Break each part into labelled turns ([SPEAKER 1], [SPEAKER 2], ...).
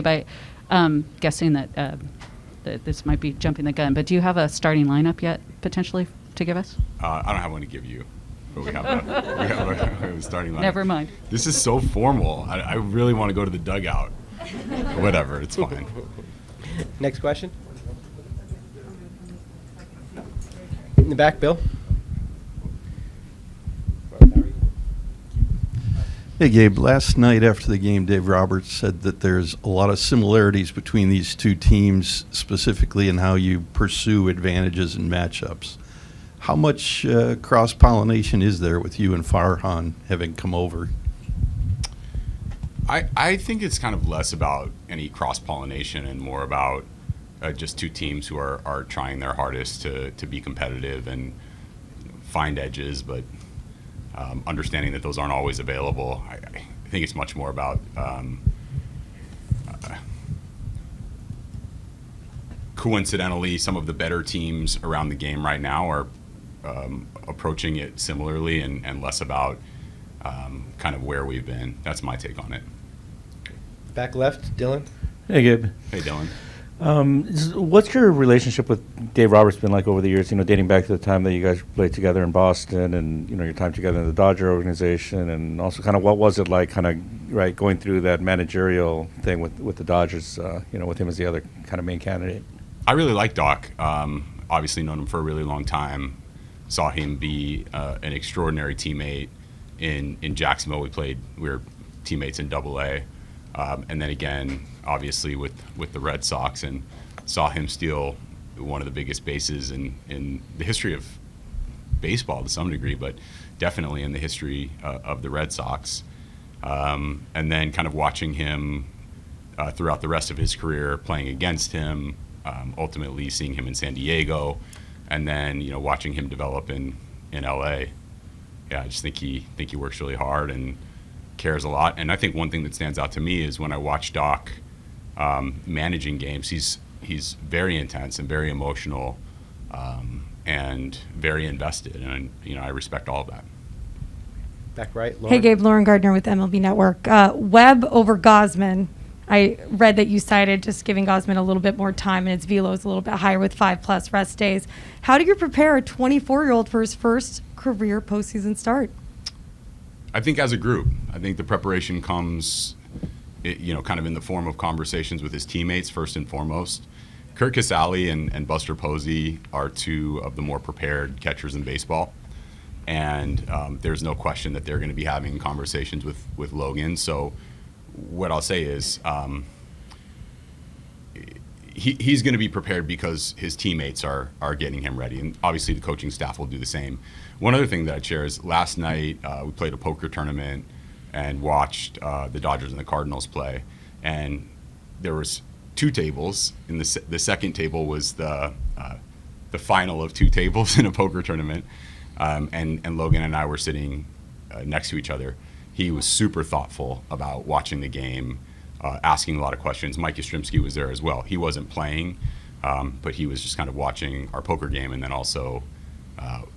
[SPEAKER 1] Gabe, I'm guessing that this might be jumping the gun, but do you have a starting lineup yet, potentially, to give us?
[SPEAKER 2] I don't have one to give you, but we have a starting lineup.
[SPEAKER 1] Never mind.
[SPEAKER 2] This is so formal. I really want to go to the dugout. Whatever, it's fine.
[SPEAKER 3] Next question. In the back, Bill.
[SPEAKER 4] Hey, Gabe. Last night after the game, Dave Roberts said that there's a lot of similarities between these two teams, specifically in how you pursue advantages in matchups. How much cross-pollination is there with you and Farhan having come over?
[SPEAKER 2] I think it's kind of less about any cross-pollination and more about just two teams who are trying their hardest to be competitive and find edges, but understanding that those aren't always available. I think it's much more about coincidentally, some of the better teams around the game right now are approaching it similarly and less about kind of where we've been. That's my take on it.
[SPEAKER 3] Back left, Dylan.
[SPEAKER 5] Hey, Gabe.
[SPEAKER 2] Hey, Dylan.
[SPEAKER 5] What's your relationship with Dave Roberts been like over the years, dating back to the time that you guys played together in Boston and, your time together in the Dodger organization, and also kind of what was it like going through that managerial thing with the Dodgers, with him as the other kind of main candidate?
[SPEAKER 2] I really like Doc. Obviously known him for a really long time. Saw him be an extraordinary teammate in Jacksonville. We were teammates in Double-A. And then again, obviously with the Red Sox, and saw him steal one of the biggest bases in the history of baseball to some degree, but definitely in the history of the Red Sox. And then kind of watching him throughout the rest of his career, playing against him, ultimately seeing him in San Diego, and then watching him develop in LA. Yeah, I just think he works really hard and cares a lot. And I think one thing that stands out to me is when I watch Doc managing games, he's very intense and very emotional and very invested, and I respect all of that.
[SPEAKER 3] Back right, Lauren.
[SPEAKER 6] Hey, Gabe, Lauren Gardner with MLB Network. Webb over Gosman. I read that you cited just giving Gosman a little bit more time, and his velo is a little bit higher with 5+ rest days. How do you prepare a 24-year-old for his first career postseason start?
[SPEAKER 2] I think as a group. I think the preparation comes, kind of in the form of conversations with his teammates first and foremost. Kurt Casale and Buster Posey are two of the more prepared catchers in baseball, and there's no question that they're going to be having conversations with Logan. So what I'll say is he's going to be prepared because his teammates are getting him ready, and obviously the coaching staff will do the same. One other thing that I'd share is last night we played a poker tournament and watched the Dodgers and the Cardinals play, and there was two tables. In the second table was the final of two tables in a poker tournament, and Logan and I were sitting next to each other. He was super thoughtful about watching the game, asking a lot of questions. Mike Yastrzemski was there as well. He wasn't playing, but he was just kind of watching our poker game and then also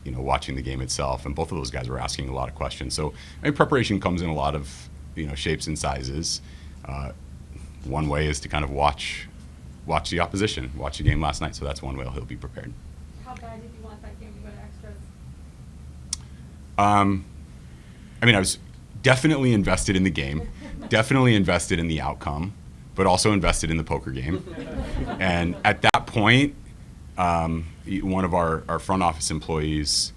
[SPEAKER 2] watching the game itself. And both of those guys were asking a lot of questions. So preparation comes in a lot of shapes and sizes. One way is to kind of watch the opposition, watch the game last night. So that's one way he'll be prepared.
[SPEAKER 6] How bad did you want that game to go to extras?
[SPEAKER 2] I was definitely invested in the game, definitely invested in the outcome, but also invested in the poker game. And at that point, one of our front office employees,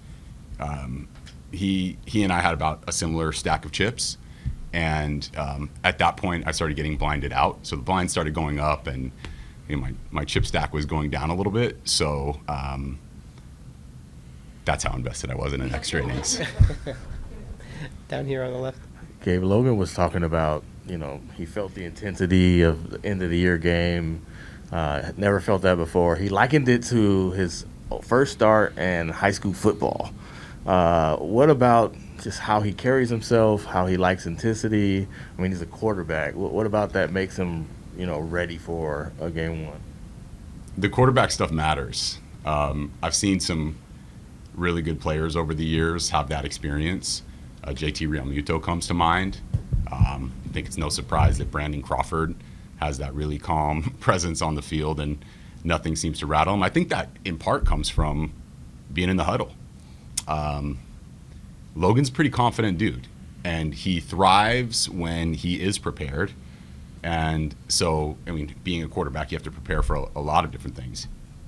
[SPEAKER 2] he and I had about a similar stack of chips. And at that point, I started getting blinded out. So the blinds started going up, and my chip stack was going down a little bit. So that's how invested I was in an extra innings.
[SPEAKER 3] Down here on the left.
[SPEAKER 7] Gabe, Logan was talking about, he felt the intensity of the end of the year game. Never felt that before. He likened it to his first start in high school football. What about just how he carries himself, how he likes intensity? He's a quarterback. What about that makes him, ready for a game one?
[SPEAKER 2] The quarterback stuff matters. I've seen some really good players over the years have that experience. JT Realmuto comes to mind. I think it's no surprise that Brandon Crawford has that really calm presence on the field, and nothing seems to rattle him. I think that in part comes from being in the huddle. Logan's a pretty confident dude, and he thrives when he is prepared. And so, I mean, being a quarterback, you have to prepare for a lot of different things.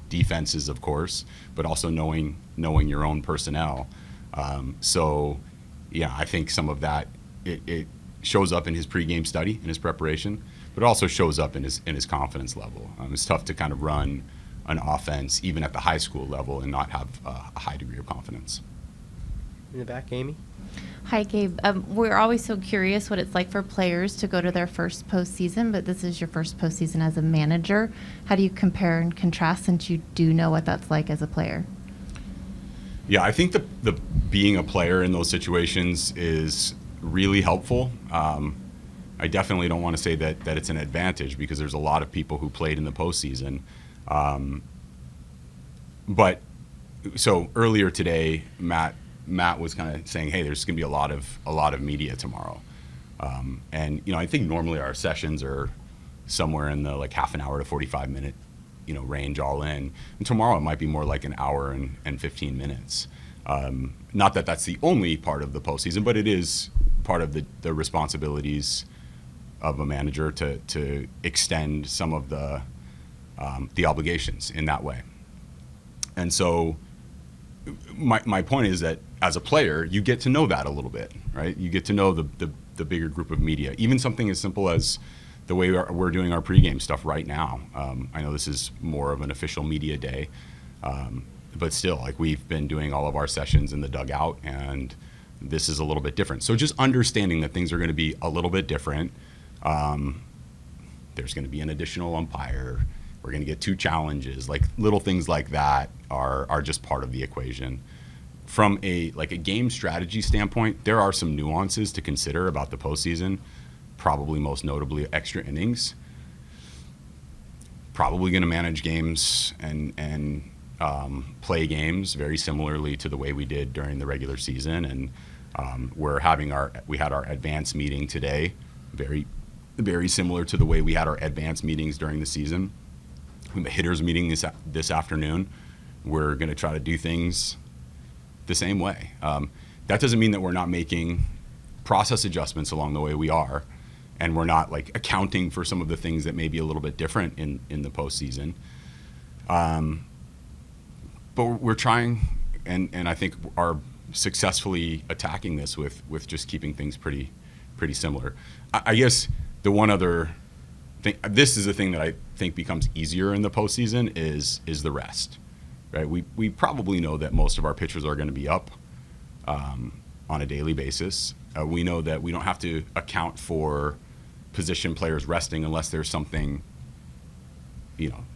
[SPEAKER 2] Defenses, of course, but also knowing your own personnel. So, yeah, I think some of that, it shows up in his pregame study, in his preparation, but it also shows up in his confidence level. It's tough to kind of run an offense, even at the high school level, and not have a high degree of confidence.
[SPEAKER 3] In the back, Amy.
[SPEAKER 8] Hi, Gabe. We're always so curious what it's like for players to go to their first postseason, but this is your first postseason as a manager. How do you compare and contrast, since you do know what that's like as a player?
[SPEAKER 2] Yeah, I think the being a player in those situations is really helpful. I definitely don't want to say that it's an advantage, because there's a lot of people who played in the postseason. But so earlier today, Matt was kind of saying, hey, there's going to be a lot of media tomorrow. And, I think normally our sessions are somewhere in the like half an hour to 45 minute, range all in. And tomorrow it might be more like an hour and 15 minutes. Not that that's the only part of the postseason, but it is part of the responsibilities of a manager to extend some of the obligations in that way. And so my point is that as a player, you get to know that a little bit, right? You get to know the bigger group of media. Even something as simple as the way we're doing our pregame stuff right now. I know this is more of an official media day, but still, like, we've been doing all of our sessions in the dugout, and this is a little bit different. So just understanding that things are going to be a little bit different. There's going to be an additional umpire. We're going to get 2 challenges. Like, little things like that are just part of the equation. From a game strategy standpoint, there are some nuances to consider about the postseason. Probably most notably extra innings. Probably going to manage games and play games very similarly to the way we did during the regular season. And we had our advance meeting today, very, very similar to the way we had our advance meetings during the season. The hitters meeting this afternoon, we're going to try to do things the same way. That doesn't mean that we're not making process adjustments along the way. We are, and we're not like accounting for some of the things that may be a little bit different in the postseason. But we're trying, and I think are successfully attacking this with just keeping things pretty similar. I guess the one other thing, this is the thing that I think becomes easier in the postseason is the rest. Right? We probably know that most of our pitchers are going to be up on a daily basis. We know that we don't have to account for position players resting unless there's something,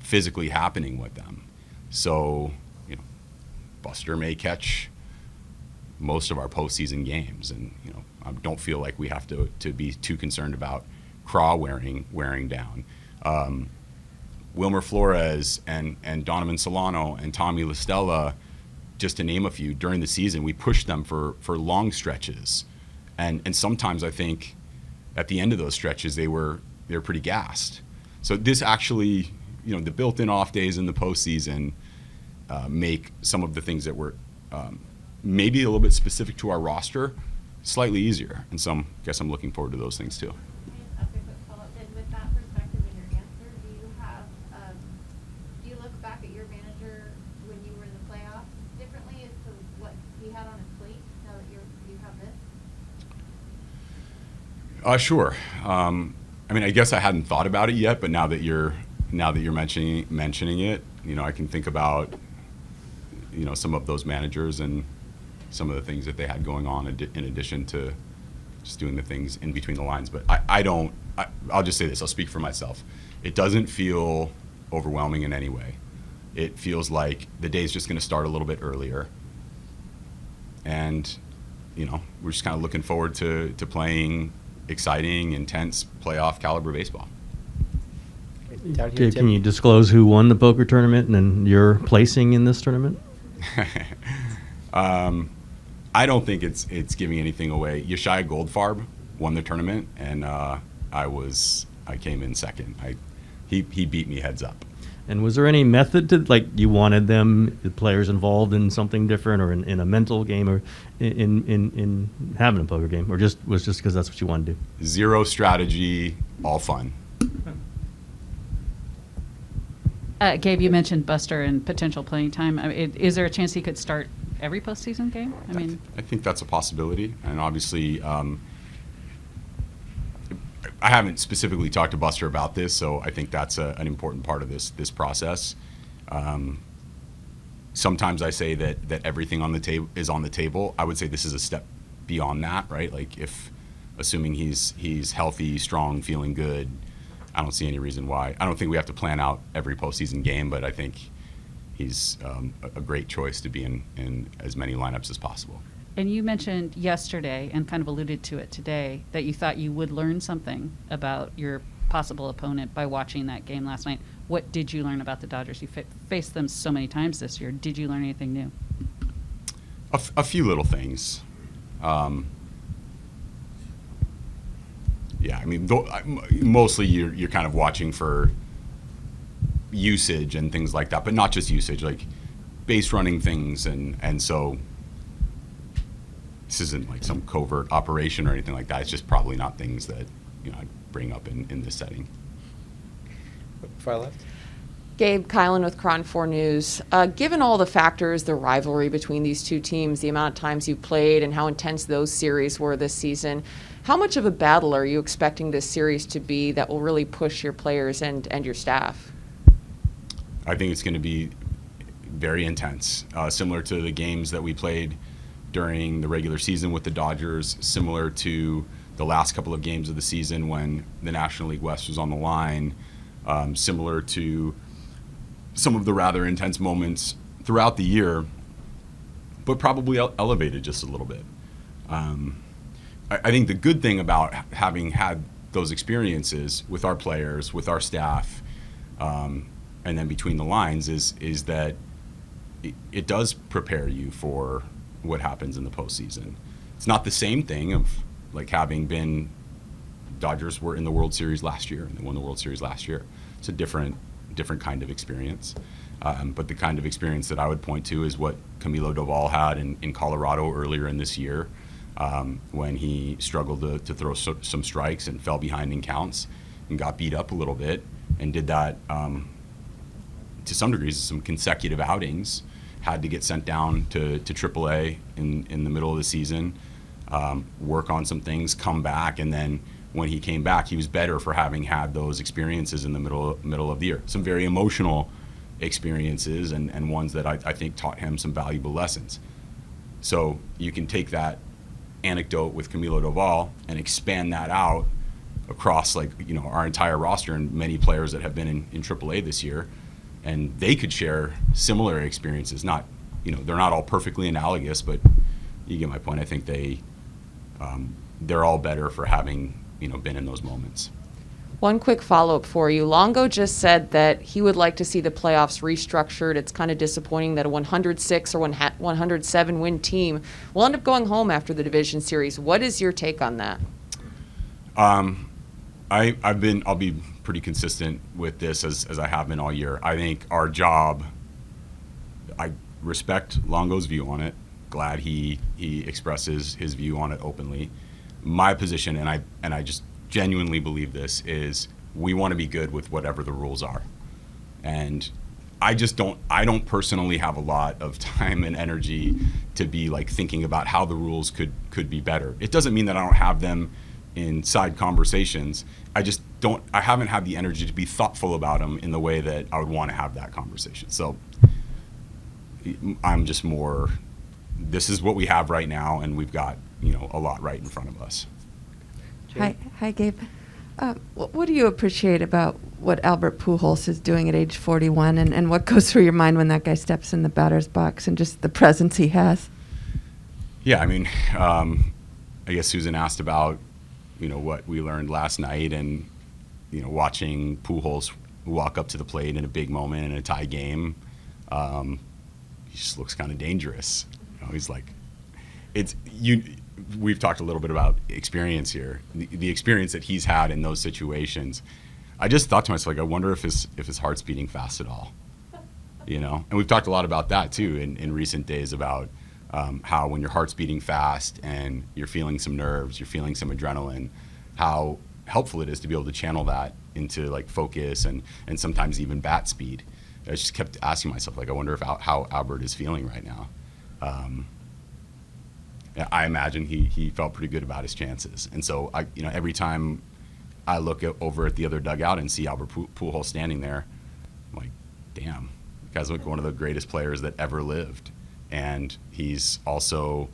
[SPEAKER 2] physically happening with them. So, Buster may catch most of our postseason games, and I don't feel like we have to be too concerned about Craw wearing down. Wilmer Flores and Donovan Solano and Tommy LaStella, just to name a few, during the season, we pushed them for long stretches. And sometimes I think at the end of those stretches, they were pretty gassed. So this actually, the built-in off days in the postseason make some of the things that were maybe a little bit specific to our roster slightly easier. And so I guess I'm looking forward to those things too.
[SPEAKER 9] With that perspective in your answer, do you look back at your manager when you were in the playoffs differently as to what he had on his plate now that you have this?
[SPEAKER 2] Sure. I guess I hadn't thought about it yet, but now that you're mentioning it, I can think about some of those managers and some of the things that they had going on in addition to just doing the things in between the lines. But I'll just say this, I'll speak for myself. It doesn't feel overwhelming in any way. It feels like the day's just going to start a little bit earlier. And, we're just kind of looking forward to playing exciting, intense playoff caliber baseball.
[SPEAKER 3] Down here,
[SPEAKER 10] Gabe, can you disclose who won the poker tournament and your placing in this tournament?
[SPEAKER 2] I don't think it's giving anything away. Yeshaya Goldfarb won the tournament, and I was I came in second. He beat me heads up.
[SPEAKER 10] And was there any method to, like, you wanted them, the players involved in something different, or in a mental game, or in having a poker game, or just because that's what you wanted to do?
[SPEAKER 2] Zero strategy, all fun.
[SPEAKER 1] Gabe, you mentioned Buster and potential playing time. I mean, is there a chance he could start every postseason game?
[SPEAKER 2] I think that's a possibility, and obviously, I haven't specifically talked to Buster about this, so I think that's an important part of this process. Sometimes I say that everything on the table is on the table. I would say this is a step beyond that, right? Like, if assuming he's healthy, strong, feeling good, I don't see any reason why. I don't think we have to plan out every postseason game, but I think he's a great choice to be in as many lineups as possible.
[SPEAKER 1] And you mentioned yesterday, and kind of alluded to it today, that you thought you would learn something about your possible opponent by watching that game last night. What did you learn about the Dodgers? You faced them so many times this year. Did you learn anything new?
[SPEAKER 2] A few little things. Yeah, I mean, mostly you're kind of watching for usage and things like that, but not just usage, like base running things, and so this isn't like some covert operation or anything like that. It's just probably not things that I'd bring up in this setting.
[SPEAKER 3] Far left.
[SPEAKER 11] Gabe Kylan with Cron 4 News. Given all the factors, the rivalry between these two teams, the amount of times you played, and how intense those series were this season, how much of a battle are you expecting this series to be that will really push your players and your staff?
[SPEAKER 2] I think it's going to be very intense, similar to the games that we played during the regular season with the Dodgers, similar to the last couple of games of the season when the National League West was on the line, similar to some of the rather intense moments throughout the year, but probably elevated just a little bit. I think the good thing about having had those experiences with our players, with our staff, and then between the lines is that it does prepare you for what happens in the postseason. It's not the same thing of like having been Dodgers were in the World Series last year and they won the World Series last year. It's a different kind of experience. But the kind of experience that I would point to is what Camilo Doval had in Colorado earlier in this year, when he struggled to throw some strikes and fell behind in counts and got beat up a little bit, and did that to some degrees, some consecutive outings, had to get sent down to AAA in the middle of the season, work on some things, come back, and then when he came back, he was better for having had those experiences in the middle of the year. Some very emotional experiences and ones that I think taught him some valuable lessons. So you can take that anecdote with Camilo Doval and expand that out across our entire roster and many players that have been in AAA this year, and they could share similar experiences. Not, they're not all perfectly analogous, but you get my point. I think they're all better for having been in those moments.
[SPEAKER 11] One quick follow-up for you. Longo just said that he would like to see the playoffs restructured. It's kind of disappointing that a 106 or 107 win team will end up going home after the division series. What is your take on that?
[SPEAKER 2] I'll be pretty consistent with this as I have been all year. I think our job, I respect Longo's view on it. Glad he expresses his view on it openly. My position, and I just genuinely believe this, is we want to be good with whatever the rules are. And I don't personally have a lot of time and energy to be thinking about how the rules could be better. It doesn't mean that I don't have them in side conversations. I haven't had the energy to be thoughtful about them in the way that I would want to have that conversation. So I'm just more, this is what we have right now, and we've got a lot right in front of us.
[SPEAKER 12] Hi, Gabe. What do you appreciate about what Albert Pujols is doing at age 41, and what goes through your mind when that guy steps in the batter's box and just the presence he has?
[SPEAKER 2] Yeah, I mean, I guess Susan asked about what we learned last night, and watching Pujols walk up to the plate in a big moment in a tie game. He just looks kind of dangerous. He's like, we've talked a little bit about experience here, the experience that he's had in those situations. I just thought to myself, like, I wonder if his heart's beating fast at all, you know? And we've talked a lot about that too in recent days about how when your heart's beating fast and you're feeling some nerves, you're feeling some adrenaline, how helpful it is to be able to channel that into like focus and sometimes even bat speed. I just kept asking myself, like, I wonder if how Albert is feeling right now. I imagine he felt pretty good about his chances. And so every time I look over at the other dugout and see Albert Pujols standing there, I'm like, damn, the guy's like one of the greatest players that ever lived. And he's also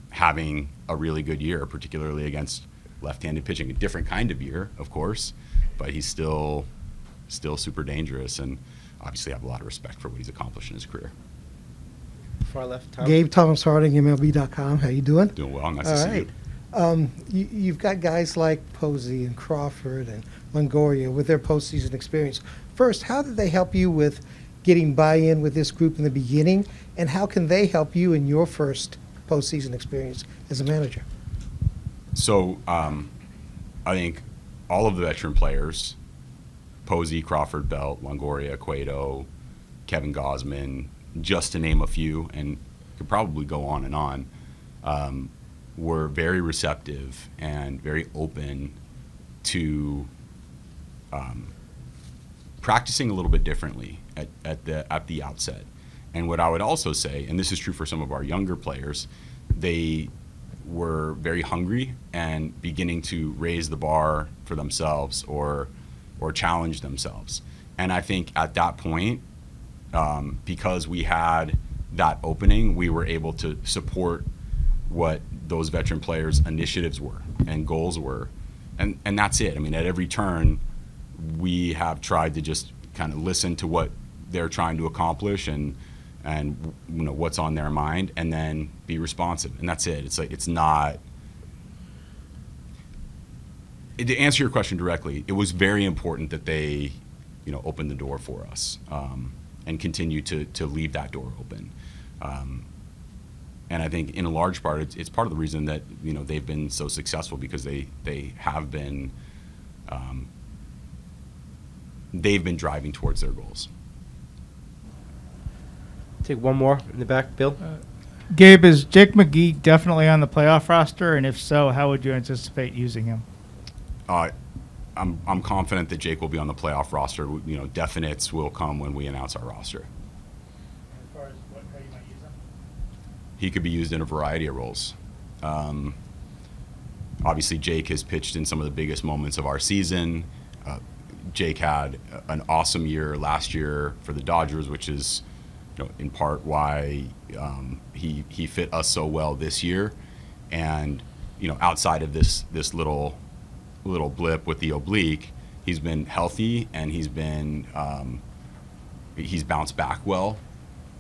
[SPEAKER 2] having a really good year, particularly against left-handed pitching. A different kind of year, of course, but he's still super dangerous, and obviously I have a lot of respect for what he's accomplished in his career.
[SPEAKER 3] Far left, Tom.
[SPEAKER 13] Gabe, Thomas Harding, MLB.com. How you doing?
[SPEAKER 2] Doing well. Nice to see you.
[SPEAKER 13] You've got guys like Posey and Crawford and Longoria with their postseason experience. First, how did they help you with getting buy-in with this group in the beginning, and how can they help you in your first postseason experience as a manager?
[SPEAKER 2] So I think all of the veteran players, Posey, Crawford, Belt, Longoria, Cueto, Kevin Gausman, just to name a few, and could probably go on and on, were very receptive and very open to practicing a little bit differently at the outset. And what I would also say, and this is true for some of our younger players, they were very hungry and beginning to raise the bar for themselves or challenge themselves. And I think at that point, because we had that opening, we were able to support what those veteran players' initiatives were and goals were. And that's it. I mean, at every turn, we have tried to just kind of listen to what they're trying to accomplish and what's on their mind, and then be responsive. And that's it. It's like, it's not. To answer your question directly, it was very important that they, opened the door for us and continue to leave that door open. And I think in a large part, it's part of the reason that they've been so successful, because they have been they've been driving towards their goals.
[SPEAKER 3] Take one more in the back, Bill.
[SPEAKER 14] Gabe, is Jake McGee definitely on the playoff roster? And if so, how would you anticipate using him?
[SPEAKER 2] I'm confident that Jake will be on the playoff roster. Definites will come when we announce our roster.
[SPEAKER 14] As far as how you might use him?
[SPEAKER 2] He could be used in a variety of roles. Obviously, Jake has pitched in some of the biggest moments of our season. Jake had an awesome year last year for the Dodgers, which is, in part why he fit us so well this year. And outside of this little blip with the oblique, he's been healthy and he's bounced back well.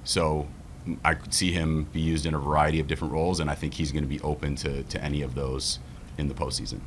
[SPEAKER 2] So I could see him be used in a variety of different roles, and I think he's going to be open to any of those in the postseason.